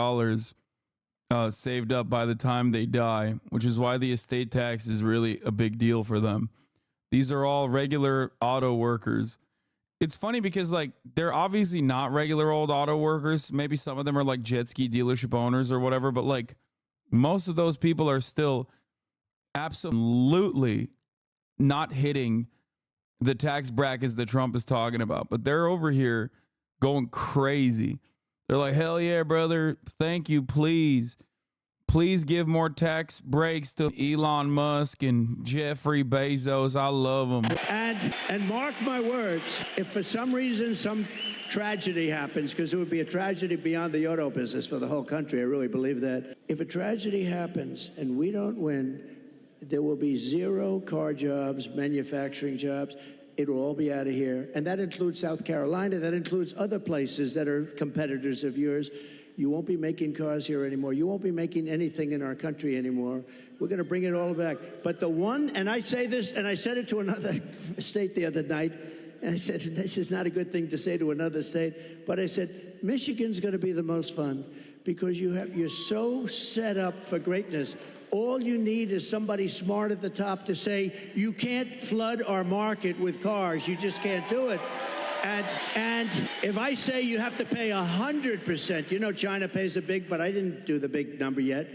saved up by the time they die, which is why the estate tax is really a big deal for them. These are all regular auto workers. It's funny because, like, they're obviously not regular old auto workers. Maybe some of them are like jet ski dealership owners or whatever, but like most of those people are still absolutely not hitting the tax brackets that Trump is talking about. But they're over here going crazy. They're like, hell yeah, brother. Thank you. Please give more tax breaks to Elon Musk and Jeffrey Bezos. I love them. And mark my words, if for some reason some tragedy happens, because it would be a tragedy beyond the auto business for the whole country, I really believe that. If a tragedy happens and we don't win, there will be 0 car jobs, manufacturing jobs. It will all be out of here. And that includes South Carolina. That includes other places that are competitors of yours. You won't be making cars here anymore. You won't be making anything in our country anymore. We're going to bring it all back. But the one, and I say this, and I said it to another state the other night, and I said, this is not a good thing to say to another state, but I said, Michigan's going to be the most fun because you're so set up for greatness. All you need is somebody smart at the top to say, you can't flood our market with cars. You just can't do it. And if I say you have to pay 100%, you know China pays a big, but I didn't do the big number yet.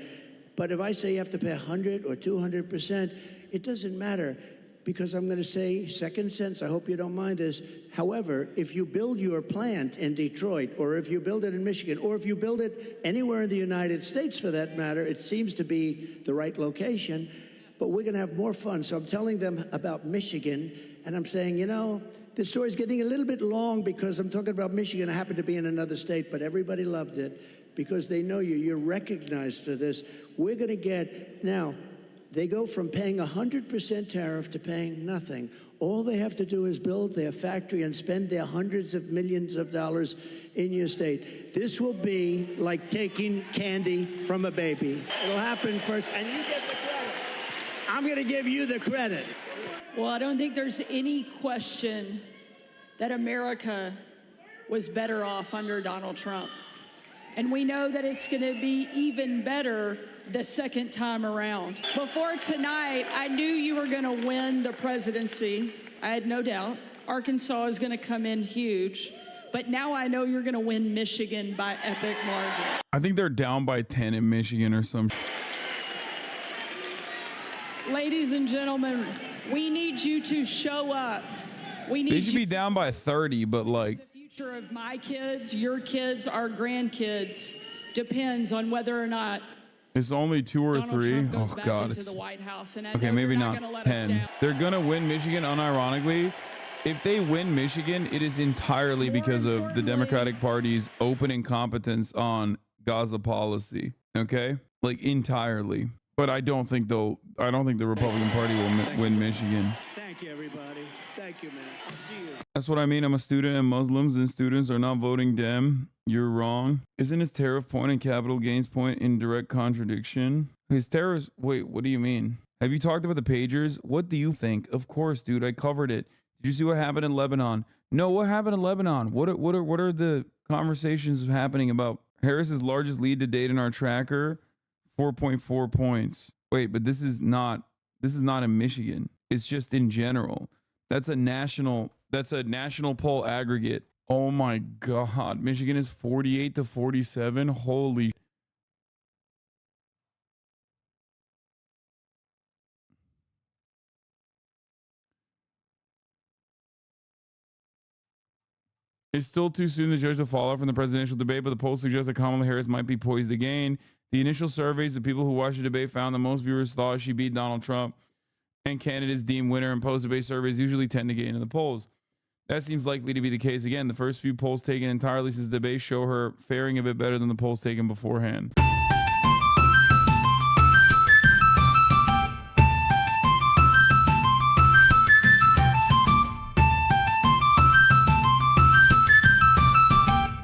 But if I say you have to pay 100 or 200%, it doesn't matter because I'm going to say, second sense, I hope you don't mind this. However, if you build your plant in Detroit, or if you build it in Michigan, or if you build it anywhere in the United States for that matter, it seems to be the right location, but we're going to have more fun. So I'm telling them about Michigan, and I'm saying, you know, the story's getting a little bit long because I'm talking about Michigan. I happen to be in another state, but everybody loved it because they know you. You're recognized for this. We're going to get, now, they go from paying 100% tariff to paying nothing. All they have to do is build their factory and spend their hundreds of millions of dollars in your state. This will be like taking candy from a baby. It'll happen first, and you get the credit. I'm going to give you the credit. Well, I don't think there's any question that America was better off under Donald Trump. And we know that it's going to be even better the second time around. Before tonight, I knew you were going to win the presidency. I had no doubt. Arkansas is going to come in huge. But now I know you're going to win Michigan by epic margin. I think they're down by 10 in Michigan or something. Ladies and gentlemen, we need you to show up. They should be down by 30, but like the future of my kids, your kids, our grandkids depends on whether or not it's only 2 or Donald 3. Trump goes Oh back God. into the White House. And I Okay, know maybe you're not gonna let us 10. down. They're gonna win Michigan unironically If they win Michigan, it is entirely because of the Democratic Party's open incompetence on Gaza policy. Okay, like entirely. But I don't think the Republican Party will win Michigan. Thank you, everybody. Thank you, man. I'll see you. That's what I mean. I'm a student and Muslims and students are not voting Dem. You're wrong. Isn't his tariff point and capital gains point in direct contradiction? His tariffs, wait, what do you mean? Have you talked about the pagers? What do you think? Of course, dude, I covered it. Did you see what happened in Lebanon? No, what happened in Lebanon? What are the conversations happening about Harris's largest lead to date in our tracker? 4.4 points. Wait, but this is not in Michigan. It's just in general. That's a national poll aggregate. Oh my God. Michigan is 48 to 47. Holy. It's still too soon to judge the fallout from the presidential debate, but the polls suggest that Kamala Harris might be poised to gain. The initial surveys of people who watched the debate found that most viewers thought she beat Donald Trump, and candidates deemed winner, and post-debate surveys usually tend to gain in the polls. That seems likely to be the case again. The first few polls taken entirely since the debate show her faring a bit better than the polls taken beforehand.